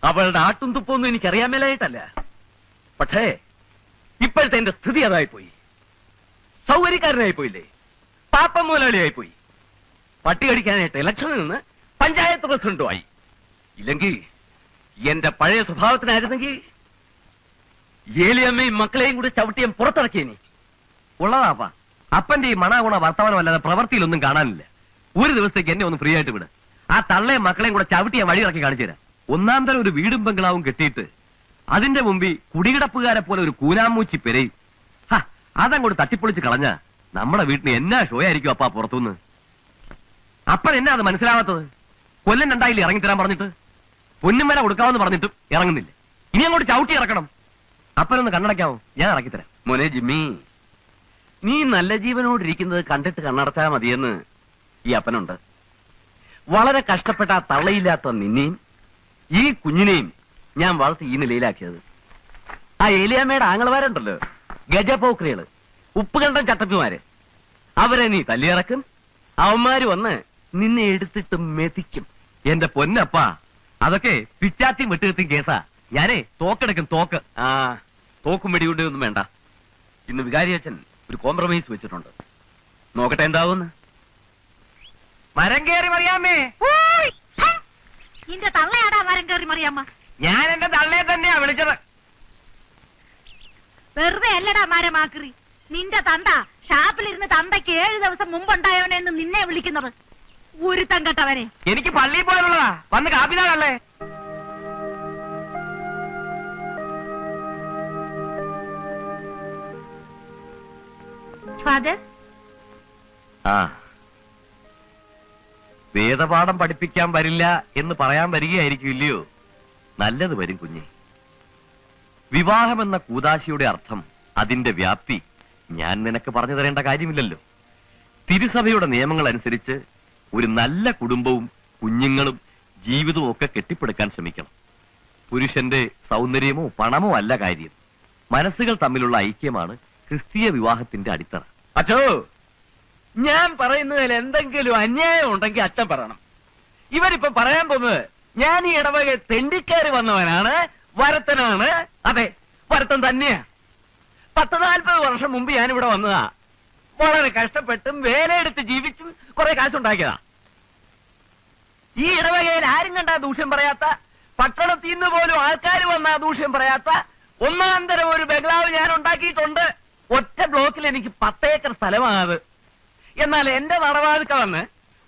അവളുടെ ആട്ടും തുപ്പൊന്നും എനിക്കറിയാൻ മേലായിട്ടല്ല. പക്ഷേ ഇപ്പോഴത്തെ എന്റെ സ്ഥിതി അതായിപ്പോയി. സൗകര്യക്കാരനായിപ്പോയില്ലേ, പാപ്പ മുതലാളിയായിപ്പോയി. പട്ടി കടിക്കാനായിട്ട് ഇലക്ഷനിൽ നിന്ന് പഞ്ചായത്ത് പ്രസിഡന്റുമായി. ഇല്ലെങ്കിൽ എന്റെ പഴയ സ്വഭാവത്തിനായിരുന്നെങ്കിൽ ഏലിയമ്മയും മക്കളെയും കൂടി ചവിട്ടിയും പുറത്തിറക്കിയേനി. ഉള്ളതാപ്പാ, അപ്പന്റെ ഈ മണാഗുണ വർത്തമാനമല്ലാതെ പ്രവൃത്തിയിലൊന്നും കാണാനില്ല. ഒരു ദിവസത്തേക്ക് എന്നെ ഒന്ന് ഫ്രീ ആയിട്ട് വിട്. ആ തള്ളയും മക്കളെയും കൂടെ ചവിട്ടിയെ വഴിയിറക്കി കാണിച്ചു തരാം. ഒന്നാം തരം ഒരു വീടും ബംഗ്ലാവും കെട്ടിയിട്ട് അതിന്റെ മുമ്പിൽ കുടികിടപ്പുകാരെ പോലെ ഒരു കൂനാമൂച്ചി പെരയും അതങ്ങോട്ട് തട്ടിപ്പൊളിച്ച് കളഞ്ഞ നമ്മുടെ വീട്ടിന് എന്നാ ഷോ ആയിരിക്കും അപ്പാ പുറത്തുനിന്ന്. അപ്പൻ എന്നാ അത് മനസ്സിലാവാത്തത്? കൊല്ലം രണ്ടായില്ലേ ഇറങ്ങിത്തരാൻ പറഞ്ഞിട്ട്? പൊന്നുമല കൊടുക്കാമെന്ന് പറഞ്ഞിട്ടും ഇറങ്ങുന്നില്ല. ഇനി അങ്ങോട്ട് ചവിട്ടി ഇറക്കണം. അപ്പനൊന്ന് കണ്ണടയ്ക്കാമോ? ഞാൻ ഇറക്കിത്തരാം. മോനെ ജിമ്മി, നീ നല്ല ജീവനോടിരിക്കുന്നത് കണ്ടിട്ട് കണ്ണടച്ചാ മതിയെന്ന് ഈ അപ്പനുണ്ട്. വളരെ കഷ്ടപ്പെട്ട ആ തള്ളയില്ലാത്ത നിന്നെയും ഈ കുഞ്ഞിനെയും ഞാൻ വളർത്തി ഈ നിലയിലാക്കിയത്. ആ ഏലിയാമ്മയുടെ ആങ്ങളമാരുണ്ടല്ലോ, ഗജപോക്രികള്, ഉപ്പുകണ്ടം ചട്ടപ്പിമാര്, അവരെ നീ തല്ലിയിറക്കും. അവന്മാര് വന്ന് നിന്നെ എടുത്തിട്ട് മെതിക്കും. എന്റെ പൊന്നപ്പാ, അതൊക്കെ പിച്ചാത്തിയും വെട്ടുകത്തിയും കേസാ. ഞാനേ തോക്കെടുക്കും, തോക്ക്. ആ തോക്കും വെടികൊണ്ട് ഒന്നും വേണ്ട. ഇന്ന് വികാരി അച്ഛൻ ഒരു കോംപ്രമൈസ് വെച്ചിട്ടുണ്ട്. നോക്കട്ടെ എന്താവുന്ന്. മരം കയറി മറിയാമേ. നിന്റെ തള്ളയാടാ മരം കയറി മറിയാമ്മ. ഞാൻ എന്റെ തള്ളയെ തന്നെയാ വിളിച്ചത്. വെറുതെ അല്ലടാ മരമാക്രി. നിന്റെ തന്ത ഷാപ്പിലിരുന്ന് തന്തയ്ക്ക് 7 ദിവസം മുമ്പുണ്ടായവനെന്ന് നിന്നെ വിളിക്കുന്നത്. ഒരുത്തം കെട്ടവനെ. എനിക്ക് പള്ളിയിൽ പോയാലുള്ളതാ. വന്ന് കാപ്പിതാളല്ലേ. ഫാദർ, ആ, വേദപാഠം പഠിപ്പിക്കാൻ വരില്ല എന്ന് പറയാൻ വരികയായിരിക്കും, ഇല്ലയോ? നല്ലത് വരും കുഞ്ഞെ. വിവാഹമെന്ന കൂദാശിയുടെ അർത്ഥം, അതിന്റെ വ്യാപ്തി ഞാൻ നിനക്ക് പറഞ്ഞു തരേണ്ട കാര്യമില്ലല്ലോ. തിരുസഭയുടെ നിയമങ്ങൾ അനുസരിച്ച് ഒരു നല്ല കുടുംബവും കുഞ്ഞുങ്ങളും ജീവിതവും ഒക്കെ കെട്ടിപ്പടുക്കാൻ ശ്രമിക്കണം. പുരുഷന്റെ സൗന്ദര്യമോ പണമോ അല്ല കാര്യം. മനസ്സുകൾ തമ്മിലുള്ള ഐക്യമാണ് ക്രിസ്തീയ വിവാഹത്തിന്റെ അടിത്തറ. അച്ഛോ, ഞാൻ പറയുന്നതിൽ എന്തെങ്കിലും അന്യായം ഉണ്ടെങ്കിൽ അച്ഛൻ പറയണം. ഇവരിപ്പോ പറയാൻ പോകുന്നത് ഞാൻ ഈ ഇടവക തെണ്ടിക്കാരി വന്നവനാണ്, വരത്തനാണ്. അതെ, വരത്തൻ തന്നെയാ. 40-40 വർഷം മുമ്പ് ഞാനിവിടെ വന്നതാ. വളരെ കഷ്ടപ്പെട്ടും വേലയെടുത്ത് ജീവിച്ചും കുറെ കാശുണ്ടാക്കിയതാ. ഈ ഇടവകയിൽ ആരും കണ്ടാ ദൂഷ്യം പറയാത്ത, പട്ടണത്തിൽ നിന്ന് പോലും ആൾക്കാർ വന്നാ ദൂഷ്യം പറയാത്ത ഒന്നാന്തരം ഒരു ബംഗ്ലാവ് ഞാൻ ഉണ്ടാക്കിയിട്ടുണ്ട്. ഒറ്റ ബ്ലോക്കിൽ എനിക്ക് 10 ഏക്കർ സ്ഥലമാണത്. എന്നാൽ എന്റെ നടവാതിക്ക വന്ന്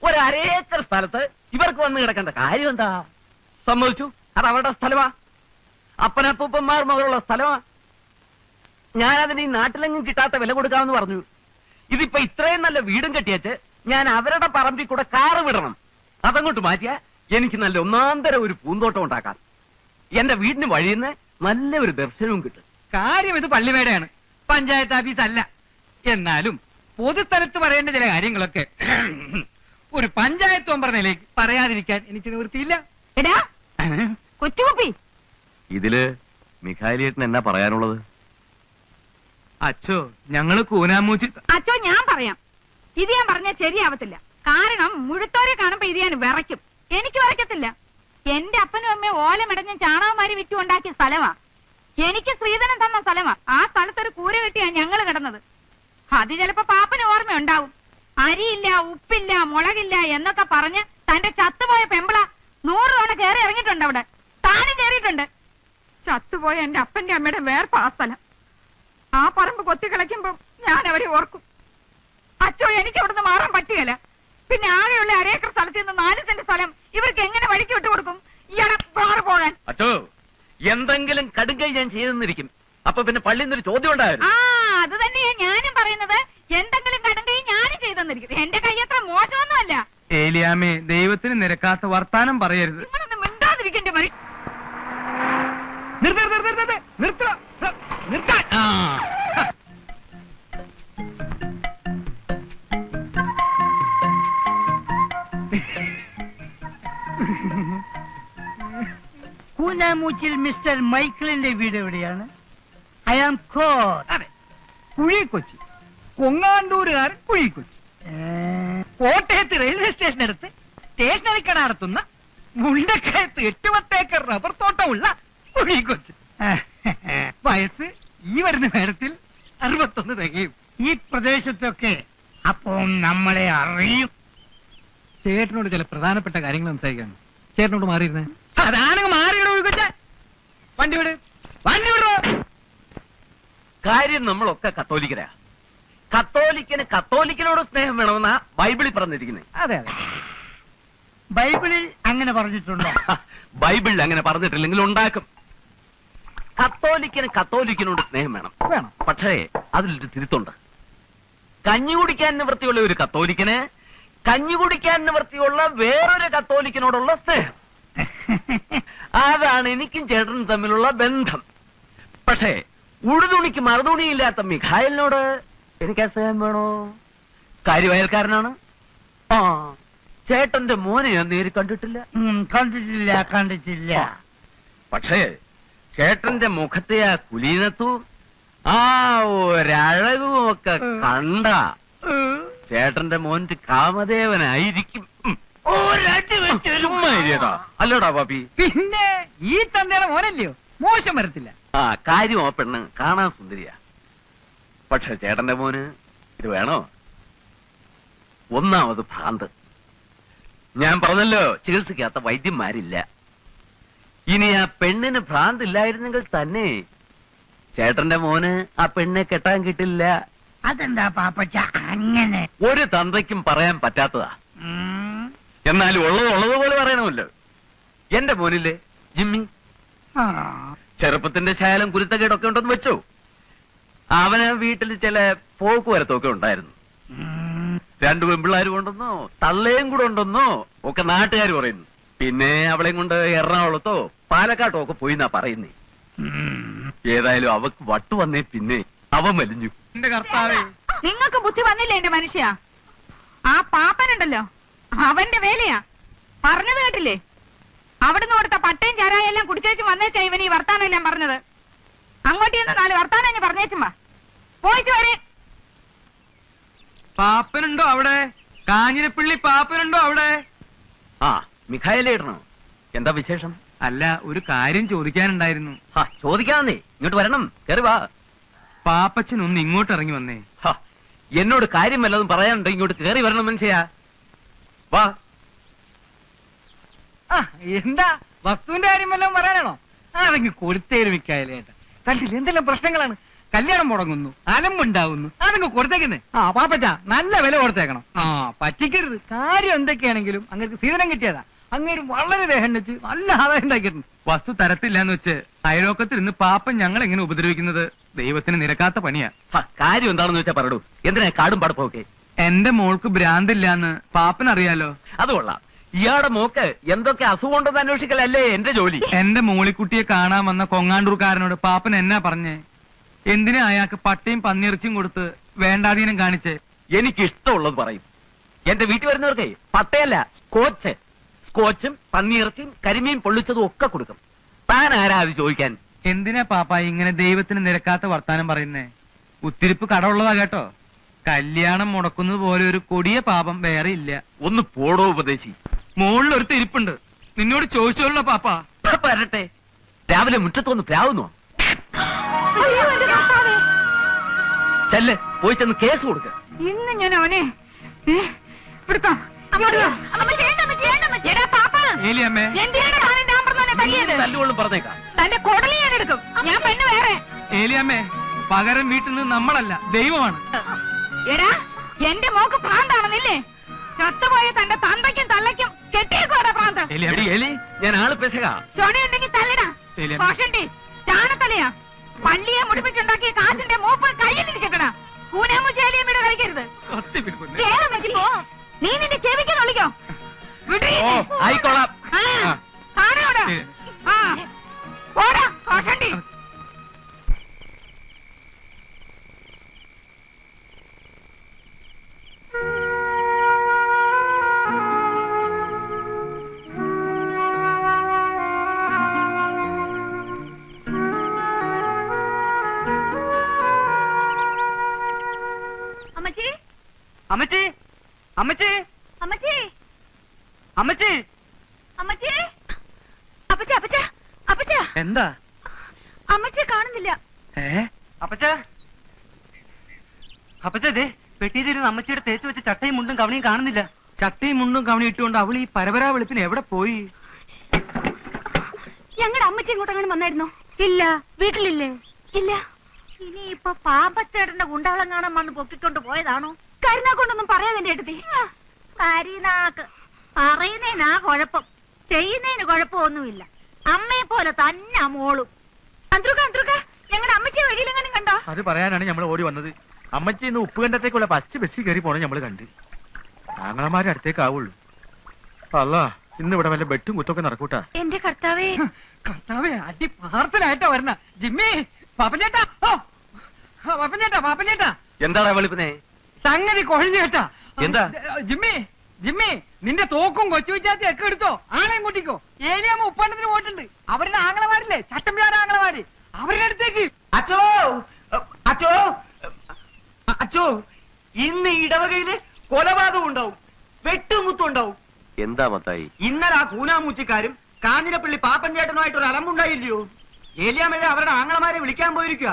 ഒരു 1/2 ഏക്കർ സ്ഥലത്ത് ഇവർക്ക് വന്ന് കിടക്കേണ്ട കാര്യം എന്താ? സമ്മതിച്ചു, അത് അവരുടെ സ്ഥലമാ. അപ്പനപ്പൂപ്പന്മാർ മുതലുള്ള സ്ഥലമാ. ഞാനതിന് ഈ നാട്ടിലെങ്ങും കിട്ടാത്ത വില കൊടുക്കാമെന്ന് പറഞ്ഞു. ഇതിപ്പോ ഇത്രയും നല്ല വീടും കെട്ടിയച്ച് ഞാൻ അവരുടെ പറമ്പിൽ കൂടെ കാറ് വിടണം. അതങ്ങോട്ട് മാറ്റിയാ എനിക്ക് നല്ല ഒന്നാന്തരം ഒരു പൂന്തോട്ടം ഉണ്ടാക്കാം. എന്റെ വീടിന് വഴിയുന്ന നല്ല ഒരു ദർശനവും കിട്ടും. കാര്യം ഇത് പള്ളിമേടയാണ്, പഞ്ചായത്ത് ഓഫീസ് അല്ല. എന്നാലും പൊതുസ്ഥലത്ത് പറയേണ്ട ചില കാര്യങ്ങളൊക്കെ ഒരു പഞ്ചായത്ത് മെമ്പർ നിലയ്ക്ക് പറയാതിരിക്കാൻ എനിക്ക് നിവൃത്തിയില്ല. എടാ കൊച്ചുകുപ്പി, ഇതില് മിഖായിലേട്ടൻ എന്നാ പറയാനുള്ളത്? അച്ഛോ, ഞങ്ങള് കൂനാമൂച്ചി. അച്ചോ, ഞാൻ പറയാം. ഇത് ഞാൻ പറഞ്ഞാൽ ശരിയാവത്തില്ല. കാരണം മുഴുത്തോരെ കാണുമ്പോ ഇത് ഞാൻ വിറയ്ക്കും. എനിക്ക് വിറയ്ക്കത്തില്ല. എന്റെ അപ്പനും അമ്മയും ഓലമിടഞ്ഞ ചാണകമാരി വിറ്റുണ്ടാക്കിയ സ്ഥലമാ. എനിക്ക് സ്ത്രീധനം തന്ന സ്ഥലമാ. ആ സ്ഥലത്തൊരു കൂര കെട്ടിയാ ഞങ്ങള് കിടന്നത്. അത് ചിലപ്പോ പാപ്പന് ഓർമ്മയുണ്ടാവും. അരിയില്ല, ഉപ്പില്ല, മുളകില്ല എന്നൊക്കെ പറഞ്ഞ് തന്റെ ചത്തുപോയ പെമ്പിള 100 തവണ കയറി ഇറങ്ങിയിട്ടുണ്ട്. അവിടെ താനും കയറിയിട്ടുണ്ട്. ചത്തുപോയ എന്റെ അപ്പന്റെ അമ്മയുടെ വേർപ്പ് ആ സ്ഥലം. ആ പറമ്പ് കൊത്തി കളിക്കുമ്പോ ഞാൻ അവരെ ഓർക്കും. അച്ചോ, എനിക്ക് അവിടുന്ന് മാറാൻ പറ്റുകയില്ല. പിന്നെ ആകെയുള്ള 1/2 ഏക്കർ സ്ഥലത്ത് നിന്ന് 4 സെന്റ് സ്ഥലം ഇവർക്ക് എങ്ങനെ വഴിക്ക് വിട്ടുകൊടുക്കും? ഇയാളെ വേറെ പോകാൻ. അച്ചോ, എന്തെങ്കിലും കടുങ്കൈ ഞാൻ ചെയ്തെന്നിരിക്കും. അപ്പൊ പിന്നെ പള്ളിയിൽ നിന്നൊരു ചോദ്യം ഉണ്ടായിരുന്നു. ആ, അത് തന്നെയാ ഞാനും പറയുന്നത്. എന്തെങ്കിലും കടുങ്കൈ ഞാനും ചെയ്തെന്നിരിക്കും. എന്റെ കൈ അത്ര മോശമൊന്നുമല്ല. ഏലിയാമേ, ദൈവത്തിന് നിരക്കാത്ത വർത്താനം പറയരുത്. നിങ്ങളൊന്ന് മിണ്ടാതിരിക്കണ്ടേ മരി. കൂനാമൂച്ചിൽ മിസ്റ്റർ മൈക്കിളിന്റെ വീട് എവിടെയാണ്? I am coat. അതെ, കുഴിക്കൊച്ചി. കൊങ്ങാണ്ടൂരുകാരൻ കുഴിക്കൊച്ചി. കോട്ടയത്ത് റെയിൽവേ സ്റ്റേഷനടുത്ത് സ്റ്റേഷനറി കട നടത്തുന്ന മുണ്ടക്കയത്ത് 8-10 ഏക്കർ റബ്ബർ തോട്ടം നോട്ടമുള്ള ഒരു കൊച്ച്. വയസ്സ് ഈ വരുന്ന നേരത്തിൽ 61 തികയും. ഈ പ്രദേശത്തൊക്കെ അപ്പോ നമ്മളെ അറിയും. ചേട്ടനോട് ചില പ്രധാനപ്പെട്ട കാര്യങ്ങൾ സംസാരിക്കാണ്. ചേട്ടനോട് മാറിയിരുന്നേ. അതാണെങ്കിൽ മാറിയിടോ കൊച്ച. വണ്ടി വിട്, വണ്ടി വിടോ. കാര്യം നമ്മളൊക്കെ കത്തോലിക്കരാ. കത്തോലിക്കന് കത്തോലിക്കനോട് സ്നേഹം വേണമെന്നാ ബൈബിളിൽ പറഞ്ഞിരിക്കുന്നത്. അതെ അതെ, ബൈബിളിൽ അങ്ങനെ പറഞ്ഞിട്ടുണ്ടോ? ബൈബിളിൽ അങ്ങനെ പറഞ്ഞിട്ടില്ലെങ്കിൽ ഉണ്ടാക്കും. കത്തോലിക്കന് കത്തോലിക്കനോട് സ്നേഹം വേണം. വേണം. പക്ഷേ അതിലൊരു തിരുത്തുണ്ട്. കഞ്ഞി കുടിക്കാൻ നിവൃത്തിയുള്ള ഒരു കത്തോലിക്കന് കഞ്ഞി കുടിക്കാൻ നിവൃത്തിയുള്ള വേറൊരു കത്തോലിക്കനോടുള്ള സ്നേഹം. അതാണ് എനിക്കും ചേട്ടനും തമ്മിലുള്ള ബന്ധം. പക്ഷേ ഉടുതുണിക്ക് മറുതുണിയില്ലാത്ത മിഖായലിനോട് എനിക്ക് സ്നേഹം വേണോ? കാര്യവയൽക്കാരനാണ്. ആ, ചേട്ടന്റെ മോനെ ഞാൻ നേരി കണ്ടിട്ടില്ല. കണ്ടിട്ടില്ല. പക്ഷേ ചേട്ടന്റെ മുഖത്തെ ആ കുലീനത്തും ആ ഒരഴകും ഒക്കെ കണ്ട ചേട്ടന്റെ മോന്റെ കാമദേവനായിരിക്കും. അല്ലോടാ പാപ്പി? പിന്നെ ഈ തന്തയുടെ മോനല്ലയോ, മോശം വരത്തില്ല. ആ കാര്യം ആ പെണ്ണ് കാണാൻ സുന്ദരിയാ. പക്ഷെ ചേട്ടന്റെ മോന് ഇത് വേണോ? ഒന്നാമത് ഭ്രാന്ത്. ഞാൻ പറഞ്ഞല്ലോ, ചികിത്സിക്കാത്ത വൈദ്യന്മാരില്ല. ഇനി ആ പെണ്ണിന് ഭ്രാന്തില്ലായിരുന്നെങ്കിൽ തന്നെ ചേട്ടന്റെ മോന് ആ പെണ്ണെ കെട്ടാൻ കിട്ടില്ല. അതെന്താ പാപ്പച്ച അങ്ങനെ? ഒരു തന്തയ്ക്കും പറയാൻ പറ്റാത്തതാ. എന്നാലും ഉള്ളതുപോലെ പറയണമല്ലോ. എന്റെ മോനില്ലേ ജിമ്മി, ചെറുപ്പത്തിന്റെ ശാലം കുരുത്തക്കേടൊക്കെ ഉണ്ടെന്ന് വെച്ചോ. അവന് വീട്ടിൽ ചില പോക്കുവരത്തൊക്കെ ഉണ്ടായിരുന്നു. 2 പെൺപിള്ളേർ കൊണ്ടെന്നോ തള്ളയും കൂടെ ഉണ്ടെന്നോ ഒക്കെ നാട്ടുകാർ പറയുന്നു. പിന്നെ അവളെയും കൊണ്ട് എറണാകുളത്തോ പാലക്കാട്ടോ ഒക്കെ പോയിന്നാ പറയുന്നേ. ഏതായാലും അവക്ക് വട്ടു വന്നേ പിന്നെ അവൻ വലിഞ്ഞു. എന്റെ കർത്താവേ, നിങ്ങൾക്ക് ബുദ്ധി വന്നില്ലേ എന്റെ മനുഷ്യ? ആ പാപ്പനുണ്ടല്ലോ, അവന്റെ വേലയാ. പറഞ്ഞത് കേട്ടില്ലേ? അവിടുന്ന് കൊടുത്ത പട്ടയും ചാരായെല്ലാം കുടിച്ചേച്ചും വന്നേച്ചാ ഇവൻ ഈ വർത്താനം എല്ലാം പറഞ്ഞത്. അങ്ങോട്ട് ചെന്ന് 4 വർത്താനം ഞാൻ പറഞ്ഞേച്ചും വാ. പോയിട്ട് വരെ. പാപ്പനുണ്ടോ അവിടെ? കാഞ്ഞിരപ്പള്ളി പാപ്പനുണ്ടോ അവിടെ? ആ മിഖായലേ ഇടണോ? എന്താ വിശേഷം? അല്ല, ഒരു കാര്യം ചോദിക്കാനുണ്ടായിരുന്നു. ചോദിക്കാന്നേ, ഇങ്ങോട്ട് വരണം. കയറി വാ. പാപ്പച്ചൻ ഒന്ന് ഇങ്ങോട്ട് ഇറങ്ങി വന്നേ. എന്നോട് കാര്യം വല്ലതും പറയാനുണ്ട്, ഇങ്ങോട്ട് കയറി വരണം മനുഷ്യ. വാ. എന്താ വസ്തുവിന്റെ കാര്യം വല്ലതും പറയാനാണോ? അതെങ്കിൽ കൊടുത്തേര് മിക്കായാലേട്ടാ. കണ്ടില്ല എന്തെല്ലാം പ്രശ്നങ്ങളാണ്. കല്യാണം മുടങ്ങുന്നു, അലമ്പുണ്ടാവുന്നു, അതങ്ങ് കൊടുത്തേക്കുന്നേ. പാപ്പച്ച നല്ല വില കൊടുത്തേക്കണം. പറ്റിക്കരുത്. കാര്യം എന്തൊക്കെയാണെങ്കിലും അങ്ങനെ സീതനം കിട്ടിയതാ. അങ്ങേര് വളരെ ദേഹം വെച്ച് നല്ല ആദായം ഉണ്ടാക്കിയിരുന്നു. വസ്തു തരത്തില്ല എന്ന് വെച്ച് അയലോക്കത്തിൽ നിന്ന് പാപ്പൻ ഞങ്ങൾ എങ്ങനെ ഉപദ്രവിക്കുന്നത് ദൈവത്തിന് നിരക്കാത്ത പണിയാ. കാര്യം എന്താണെന്ന് വെച്ചാ പറയൂ. എന്തിനാ കാടും പടപ്പൊക്കെ? എന്റെ മോൾക്ക് ഭ്രാന്തില്ലാന്ന് പാപ്പനറിയാലോ. അത് കൊള്ളാം. ഇയാളുടെ മോക്ക് എന്തൊക്കെ അസുഖം ഉണ്ടെന്ന് അന്വേഷിക്കലല്ലേ എന്റെ ജോലി. എന്റെ മോളിക്കുട്ടിയെ കാണാൻ വന്ന കൊങ്ങാണ്ടൂർക്കാരനോട് പാപ്പൻ എന്നാ പറഞ്ഞേ? എന്തിനാ അയാൾക്ക് പട്ടയും പന്നിയിറച്ചിയും കൊടുത്ത് വേണ്ടാധീനം കാണിച്ചേ? എനിക്ക് ഇഷ്ടമുള്ളത് പറയും. എന്റെ വീട്ടിൽ വരുന്നവർക്കേ പട്ടയല്ല, സ്കോച്ചും പന്നിയിറച്ചിയും കരിമീൻ പൊള്ളിച്ചതും ഒക്കെ കൊടുക്കും. താൻ ആരാ അത് ചോദിക്കാൻ? എന്തിനാ പാപ്പ ഇങ്ങനെ ദൈവത്തിന് നിരക്കാത്ത വർത്താനം പറയുന്നേ? ഉത്തിരിപ്പ് കടമുള്ളതാ കേട്ടോ. കല്യാണം മുടക്കുന്നത് പോലെ ഒരു കൊടിയ പാപം വേറെ ഇല്ല. ഒന്ന് പോടോ ഉപദേശി. മുകളിൽ ഒരു തിരിപ്പുണ്ട്, നിന്നോട് ചോദിച്ചോളൂ പാപ്പ. വരട്ടെ. രാവിലെ മുറ്റത്തൊന്ന് പ്രാവുന്നോ? അയ്യോ, എന്റെ കർത്താവേ. ചെല്ല്, പോയി ചെന്ന് കേസ് കൊടുക്ക. ഇന്ന് ഞാൻ അവനെ പിടുത്തം. ഏലിയമ്മേ, തല്ലുകൊള്ളും പറഞ്ഞേക്കാം. തന്റെ കൊടലി ഞാൻ എടുക്കും. ഞാൻ പെണ്ണ് വേറെ. ഏലിയമ്മേ, പകരം വീട്ടിൽ നിന്ന് നമ്മളല്ല ദൈവമാണ്. എടാ, എന്റെ മോക്ക് ഭ്രാന്താണെന്നില്ലേ? ചത്തുപോയ തന്റെ തന്തയ്ക്കും തള്ളയ്ക്കും കെട്ടിയേക്കോടാ ഭ്രാന്ത്. എലി, ഞാൻ ആള് പെശക. ചൊണയുണ്ടെങ്കിൽ തല്ലടാ. കോഷണ്ടി ചാണത്തലയാ. പള്ളിയെ മുടിപ്പിച്ചുണ്ടാക്കിയ കാശിന്റെ മൂപ്പ് കയ്യിലിരിക്കട്ടടാ. കൂനാമുചേലിയമ്മയുടെ കളിക്കരുത്. നീ നിന്റെ ചെവിക്ക് തൊളിക്കോ? ആയിക്കോളാം. കാണോടാ. ഓടാ കോഷണ്ടി. അമ്മച്ചി, അമ്മച്ചി, അമ്മച്ചി, അമ്മച്ചി, അമ്മച്ചി, അമ്മച്ചി, അപ്പച്ച, അപ്പച്ച, അപ്പച്ച. എന്താ അമ്മച്ചിയെ കാണുന്നില്ല. അപ്പച്ച അപ്പച്ചേ പെട്ടിയിലിരുന്ന് അമ്മച്ചിയുടെ തേച്ച് വെച്ച് ചട്ടയും മുണ്ടും കവണിയും കാണുന്നില്ല. ചട്ടയും മുണ്ടും കവണി ഇട്ടുകൊണ്ട് അവൾ ഈ പരപരാ വെളുപ്പിന് എവിടെ പോയി? ഞങ്ങളുടെ അമ്മച്ചി ഇങ്ങോട്ടങ്ങനെ വന്നായിരുന്നോ? ഇല്ല. വീട്ടിലില്ലേ? ഇല്ല. ഇനിയിപ്പൊ പാമ്പച്ചേട്ടന്റെ ഗുണ്ടവളം കാണാൻ വന്ന് പൊക്കിക്കൊണ്ട് പോയതാണോ? കരുനാ കൊണ്ടൊന്നും പറയാതെ എന്റെ അടുത്ത്. കരിനാക്ക് പറയുന്നതിനാ കുഴപ്പം, ചെയ്യുന്നതിന് കുഴപ്പമൊന്നുമില്ല. അമ്മയെ പോലെ തന്നെ മോളും. അന്ത്രുക്ക ഞങ്ങളുടെ അമ്മച്ചിയെ വഴിയിലെങ്ങാനും കണ്ടോ? അത് പറയാനാണ് നമ്മൾ ഓടി വന്നത്. അമ്മച്ചി ഇന്ന് ഉപ്പുകണ്ടത്തേക്കുള്ള പച്ച ബസ്സിൽ കയറി പോണേ നമ്മൾ കണ്ട്. ആങ്ങളമാരെ അടുത്തേക്ക് ആവുള്ളൂ. അല്ല ഇന്ന് ഇവിടെ വല്ല വെട്ടും കുത്തൊക്കെ നടക്കൂട്ടാ. എന്റെ കർത്താവേ, കർത്താവേ അടി പാർത്തലായിട്ടാ വരണ. ജിമ്മി, പാപ്പഞ്ചേട്ടാ, പാപ്പഞ്ചേട്ടാ, എന്താടാ വെളുപ്പിനെ? സംഗതി കൊഴഞ്ഞു കേട്ടാ. എന്താ? ജിമ്മി നിന്റെ തോക്കും കൊച്ചു വിച്ചാത്തി ഒക്കെ എടുത്തോ, ആളെയും കൂട്ടിക്കോ. ഏരിയാമ്മ ഉപ്പാണ്ടത്തിന് പോയിട്ടുണ്ട്. അവരുടെ ആങ്ങളമാരില്ലേ, ചട്ടമ്പിയാർ ആങ്ങളമാര്, അവരുടെ അടുത്തേക്ക്. അച്ചോ അച്ചോ അച്ചോ, ഇന്ന് ഇടവകയില് കൊലപാതകം ഉണ്ടാവും, വെട്ടുമുത്തും ഉണ്ടാവും. എന്താ മത്തായി? ഇന്നലെ ആ കൂനാമൂച്ചിക്കാരും കാഞ്ഞിരപ്പള്ളി പാപ്പഞ്ചേട്ടനുമായിട്ട് ഒരു അലമ്പുണ്ടായില്ലയോ? ഏലിയാമ്മ അവരുടെ ആങ്ങളമാരെ വിളിക്കാൻ പോയിരിക്കുക.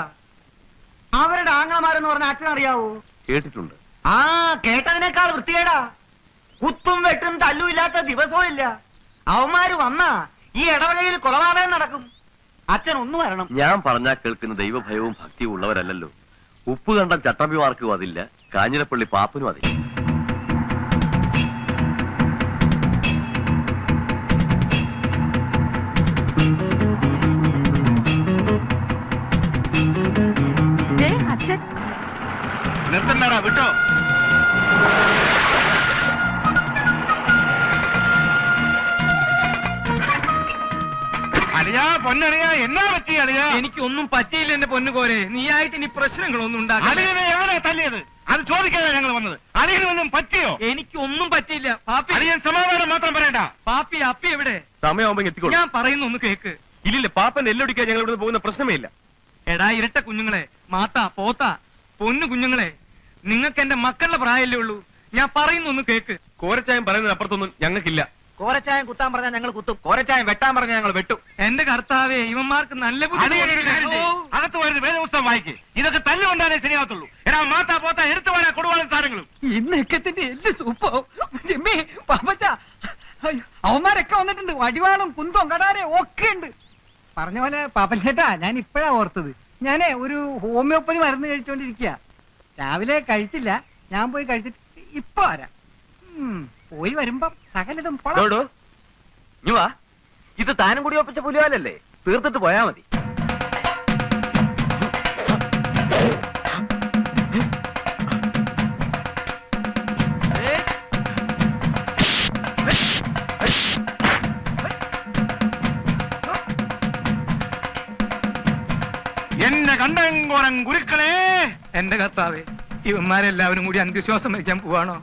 അവരുടെ ആങ്ങളമാരെന്ന് പറഞ്ഞ അച്ഛനറിയാവോ? കേട്ടിട്ടുണ്ട്. ആ കേട്ടതിനേക്കാൾ വൃത്തികേടാ. കുത്തും വെട്ടും തല്ലും ഇല്ലാത്ത ദിവസവും ഇല്ല. അവന്മാര് വന്നാ ഈ ഇടവകയിൽ കൊലപാതകം നടക്കും. അച്ഛൻ ഒന്ന് വരണം. ഞാൻ പറഞ്ഞാൽ കേൾക്കുന്ന ദൈവഭയവും ഭക്തിയും ഉള്ളവരല്ലല്ലോ. ഉപ്പ് കണ്ടം ചട്ടമ്പിമാർക്കും അതില്ല, കാഞ്ഞിരപ്പള്ളി പാപ്പനും അതില്ല. അച്ഛൻ നിർത്തണ്ടാ, വിട്ടോ. അളിയാ പൊന്നളിയാ, എന്നാ പറ്റി അളിയാ? എനിക്കൊന്നും പറ്റിയില്ല എന്റെ പൊന്നുകോരെ. നീയായിട്ട് ഇനി പ്രശ്നങ്ങളൊന്നും ഉണ്ടാക്കാം. എവിടെ തല്ലിയത്? അത് ചോദിക്കാനാണ് ഞങ്ങൾ വന്നത്. അളിയനൊന്നും പറ്റിയോ? എനിക്കൊന്നും പറ്റിയില്ല പാപ്പി. അളിയൻ സമാധാനം മാത്രം പറയണ്ട. പാപ്പി അപ്പി എവിടെ? സമയമാകുമ്പോ എത്തിക്കോളൂ. ഞാൻ പറയുന്ന ഒന്ന് കേക്ക്. ഇല്ലില്ല, പാപ്പൻ എല്ലൊടിക്കാൻ ഞങ്ങൾ ഇവിടെ പോകുന്ന പ്രശ്നമേ ഇല്ല. എടാ ഇരട്ട കുഞ്ഞുങ്ങളെ, മാത്താ പോത്താ പൊന്നു കുഞ്ഞുങ്ങളെ, നിങ്ങൾക്ക് എന്റെ മക്കളുടെ പ്രായമല്ലേ ഉള്ളൂ. ഞാൻ പറയുന്ന ഒന്ന് കേക്ക്. കോരച്ചായം പറയുന്നതിന് അപ്പുറത്തൊന്നും ഞങ്ങൾക്കില്ല. കോരച്ചായം കുത്താൻ പറഞ്ഞാൽ ഞങ്ങൾ കുത്തും, കോരച്ചായം വെട്ടാൻ പറഞ്ഞാൽ ഞങ്ങൾ വെട്ടും. എന്റെ കർത്താവേ, ഇവന്മാർക്ക് നല്ല ബുദ്ധി. അകത്ത് വരുന്ന വേദപുസ്തകം വായിക്ക്. ഇതൊക്കെ തല്ലുകൊണ്ടാലേ ശരിയാവത്തുള്ളൂ. എടാ മാത്താ പോത്താ എടുത്തു പോരാ കൊടുവാളും സാധനങ്ങളും. ഇന്നൊക്കത്തിന്റെ എല്ലാം സൂപ്പോ. ജിമ്മി, പാപ്പച്ച, അവന്മാരൊക്കെ വന്നിട്ടുണ്ട്. വടിവാളും കുന്തവും കടാരെ ഒക്കെ ഉണ്ട്. പറഞ്ഞ പോലെ പാപ്പച്ചേട്ടാ, ഞാൻ ഇപ്പഴാ ഓർത്തത്. ഞാനേ ഒരു ഹോമിയോപ്പതി മരുന്ന് കഴിച്ചോണ്ടിരിക്കുക. രാവിലെ കഴിച്ചില്ല, ഞാൻ പോയി കഴിച്ചിട്ട് ഇപ്പൊ വരാം. പോയി വരുമ്പം സകലതും വാ, ഇത് താനും കൂടി ഒപ്പിച്ച പുലിവാലല്ലേ, തീർത്തിട്ട് പോയാ മതി. എന്നെ കണ്ടങ്കോറൻ ഗുരുക്കളെ. എന്റെ കർത്താവേ, ഇവന്മാരെല്ലാവരും കൂടി അന്ത്യശ്വാസം വയ്ക്കാൻ പോവാണോ?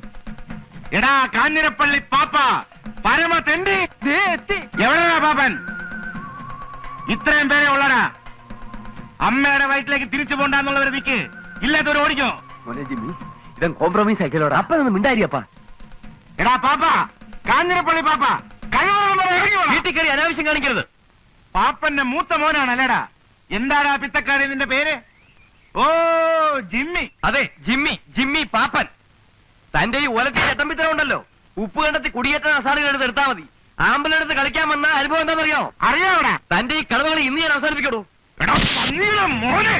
എടാ കാഞ്ഞിരപ്പള്ളി പാപ്പ പരമ തെണ്ടി, എത്തി. എവിടെയാ പാപ്പൻ? ഇത്രയും പേരെ ഉള്ളടാ. അമ്മയുടെ വയറ്റിലേക്ക് തിരിച്ചു പോണ്ടെന്നുള്ളവർ നിക്ക്, ഇല്ലാത്തവർ ഓടിക്കോ. ജിമ്മി, ഇതും കോംപ്രമൈസ് ആക്കിയല്ലോടാ. അപ്പനൊന്നും മിണ്ടായിരിയപ്പാ. എടാ പാപ്പ, കാഞ്ഞിരപ്പള്ളി പാപ്പ, വീട്ടിൽ കയറി അനാവശ്യം കാണിക്കരുത്. പാപ്പന്റെ മൂത്ത മോനാണ് അല്ലേടാ. എന്താടാ പിത്തക്കാരൻ നിന്റെ പേര്? ഓ ജിമ്മി. അതെ, ജിമ്മി പാപ്പൻ. തന്റെ ഈ ഒലത്തി ചട്ടമ്പിത്തരം ഉണ്ടല്ലോ, ഉപ്പ് കണ്ടത്തി കുടിയേറ്റ അസാറുകൾ എടുത്ത് എടുത്താൽ മതി. ആമ്പലെടുത്ത് കളിക്കാൻ വന്ന അനുഭവം എന്താണെന്നറിയോ? അറിയാവടാ. തന്റെ ഈ കളവുകൾ ഇന്ന് ഞാൻ അവസാനിപ്പിക്കടൂ. എടാ പന്നിയുടെ മോനെ.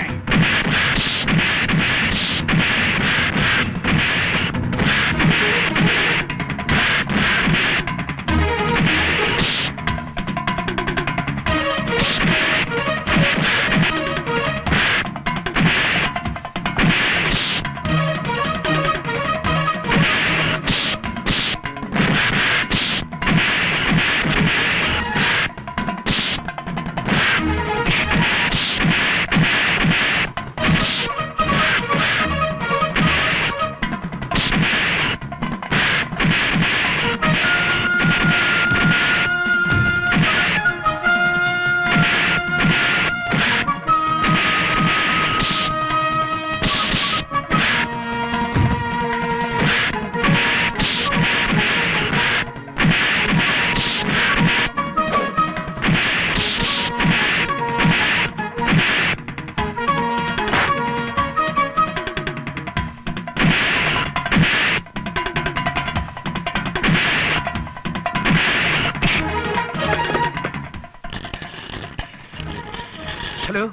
Hello,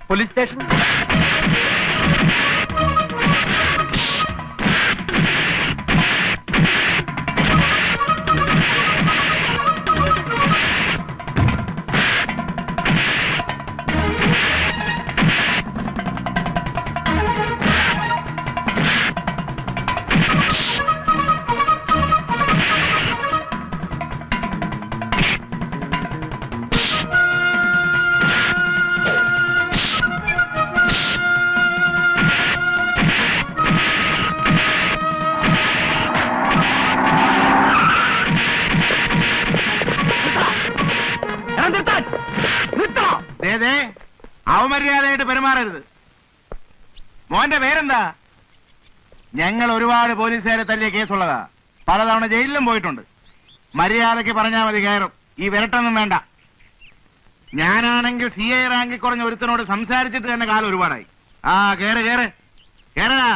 police station. അവമര്യാദയായിട്ട് പെരുമാറരുത്. മോന്റെ പേരെന്താ? ഞങ്ങൾ ഒരുപാട് പോലീസുകാരെ തല്ലിയ കേസുള്ളതാ. പലതവണ ജയിലിലും പോയിട്ടുണ്ട്. മര്യാദയ്ക്ക് പറഞ്ഞാ മതി കയറും. ഈ വിരട്ടൊന്നും വേണ്ട. ഞാനാണെങ്കിൽ CI റാങ്കിൽ കുറഞ്ഞ ഒരുത്തനോട് സംസാരിച്ചിട്ട് തന്നെ കാലം ഒരുപാടായി. ആ കേറ് കേറ് കേറടാ.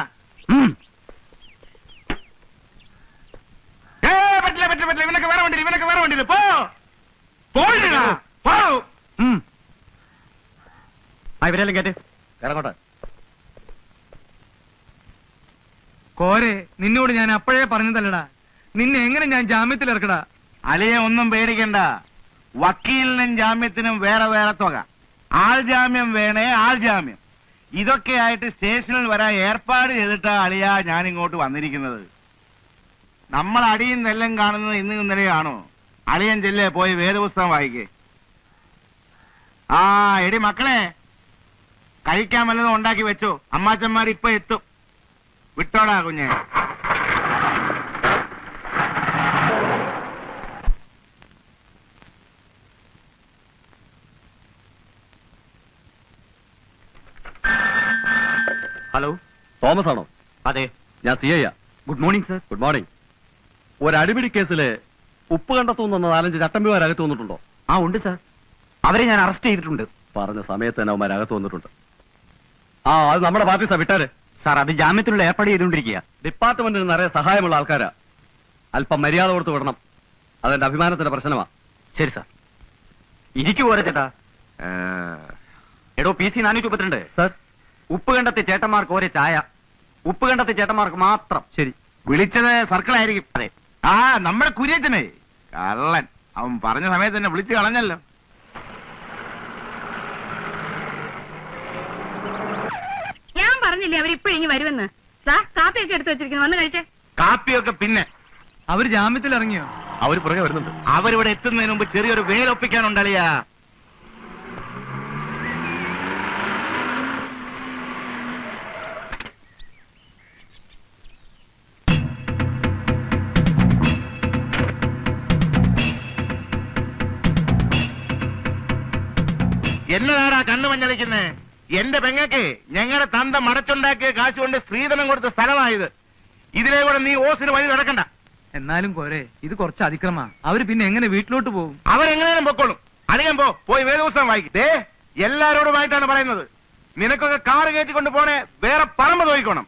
പറ്റില്ല പറ്റില്ല പറ്റില്ല. ഇവനൊക്കെ വേറെ വണ്ടിയില്ല. പോ പോയില്ല. പോ. ഇവരെല്ലാം കേട്ട് ഇറങ്ങോട്ടെ. കോരെ, നിന്നോട് ഞാൻ അപ്പോഴേ പറഞ്ഞതല്ലടാ, നിന്നെ എങ്ങനെ ഞാൻ ജാമ്യത്തിൽ ഇറക്കടാ. അലിയെ ഒന്നും പേടിക്കണ്ട. വക്കീലിനും ജാമ്യത്തിനും വേറെ വേറെ തുക. ആൾ ജാമ്യം വേണേ ആൾ ജാമ്യം. ഇതൊക്കെ ആയിട്ട് സ്റ്റേഷനിൽ വരാൻ ഏർപ്പാട് ചെയ്തിട്ടാ അലിയ ഞാൻ ഇങ്ങോട്ട് വന്നിരിക്കുന്നത്. നമ്മൾ അടിയും നെല്ലും കാണുന്നത് ഇന്നും ഇന്നലെയാണോ? അളിയൻ ചെല്ലേ പോയി വേദപുസ്തകം വായിക്കേ. ആ എടി മക്കളെ, കഴിക്കാൻ വല്ലതും ഉണ്ടാക്കി വെച്ചോ. അമ്മാച്ചന്മാർ ഇപ്പൊ എത്തും. വിട്ടോടാ കുഞ്ഞെ. ഹലോ, തോമസ് ആണോ? അതെ, ഞാൻ CI. Good morning sir. Good morning. ഒരു അടിപിടി കേസില് ഉപ്പ് കണ്ടെത്തുന്ന 4-5 ചട്ടമ്പിമാരകത്ത് വന്നിട്ടുണ്ടോ? ആ ഉണ്ട് സാർ. അവരെ ഞാൻ അറസ്റ്റ് ചെയ്തിട്ടുണ്ട്. പറഞ്ഞ സമയത്ത് തന്നെ അവന്മാരകത്ത് വന്നിട്ടുണ്ട്. ആ, അത് നമ്മുടെ പാർട്ടി സാർ. വിട്ടാര് സാർ, അത് ജാമ്യത്തിനുള്ള ഏർപ്പാട് ചെയ്തുകൊണ്ടിരിക്കുക. ഡിപ്പാർട്ട്മെന്റിന് നിറയെ സഹായമുള്ള ആൾക്കാരാ. അല്പം മര്യാദ കൊടുത്ത് വിടണം. അതെന്റെ അഭിമാനത്തിന്റെ പ്രശ്നമാ. ശരി സാർ. ഇരിക്കു പോരെ ചേട്ടാ. എടോ PC 432. സാർ, ഉപ്പ് കണ്ടത്തെ ചേട്ടന്മാർക്ക് ഒരേ ചായ. ഉപ്പ് കണ്ടത്തെ ചേട്ടന്മാർക്ക് മാത്രം. ശരി. വിളിച്ചത് സർക്കിളായിരിക്കും. അതെ. ആ നമ്മുടെ കുര്യച്ചനെ കള്ളൻ. അവൻ പറഞ്ഞ സമയത്ത് തന്നെ വിളിച്ചു കളഞ്ഞല്ലോ. ഞാൻ പറഞ്ഞില്ലേ അവരിപ്പോഴിങ്ങി വരുമെന്ന്. കാപ്പിയൊക്കെ എടുത്തു വെച്ചിരിക്കുന്നു, വന്ന് കഴിച്ചേ. കാപ്പിയൊക്കെ പിന്നെ. അവര് ജാമ്യത്തിൽ ഇറങ്ങിയോ? അവര് പുറകെ വരുന്നുണ്ട്. അവരിവിടെ എത്തുന്നതിന് മുമ്പ് ചെറിയൊരു വേലൊപ്പിക്കാനുണ്ടളിയാ. എന്നതാടാ കണ്ണു മഞ്ഞളിക്കുന്നേ? എന്റെ പെങ്ങക്ക് ഞങ്ങളുടെ തന്ത മടച്ചുണ്ടാക്കിയ കാശ് കൊണ്ട് സ്ത്രീധനം കൊടുത്ത സ്ഥലമായത്. ഇതിലെ കൂടെ നീ ഓസിന് വഴി നടക്കണ്ട. എന്നാലും കോരെ, ഇത് കുറച്ച് അതിക്രമാ. അവര് പിന്നെ എങ്ങനെ വീട്ടിലോട്ട് പോകും? അവരെങ്ങനെയും പൊക്കോളും. അധികം പോയി വേദപുസ്തകം വായിക്കേ. എല്ലാരോടുമായിട്ടാണ് പറയുന്നത്. നിനക്കൊക്കെ കാറ് കയറ്റിക്കൊണ്ട് പോണേ വേറെ പറമ്പ് നോക്കണം.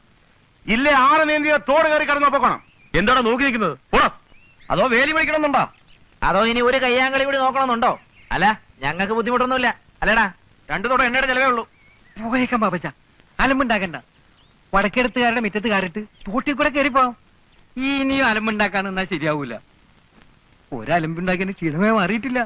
ഇല്ലേ 6 നീന്തിയ തോട് കയറി കടന്നു പൊക്കണം. എന്താണ് നോക്കി നിൽക്കുന്നത്? പോണം. അതോ വേലി വിളിക്കണമെന്നുണ്ടോ? അതോ ഇനി ഒരു കയ്യാങ്കളി കൂടി നോക്കണമെന്നുണ്ടോ? അല്ല, ഞങ്ങൾക്ക് ബുദ്ധിമുട്ടൊന്നുമില്ല. അല്ലടാ, 2 തോടെ എണ്ണയുടെ ചെലവേ ഉള്ളൂ. പോയേക്കാം പാപ്പച്ച, അലമ്പുണ്ടാക്കണ്ട. വടക്കെടുത്തുകാരുടെ മുറ്റത്ത് കയറിട്ട് തോട്ടിൽ കൂടെ കയറിപ്പോവാം. ഇനിയും അലമ്പുണ്ടാക്കാൻ നിന്നാ ശരിയാവൂല. ഒരലമ്പുണ്ടാക്കിയ ക്ഷീണമേ മാറിയിട്ടില്ല.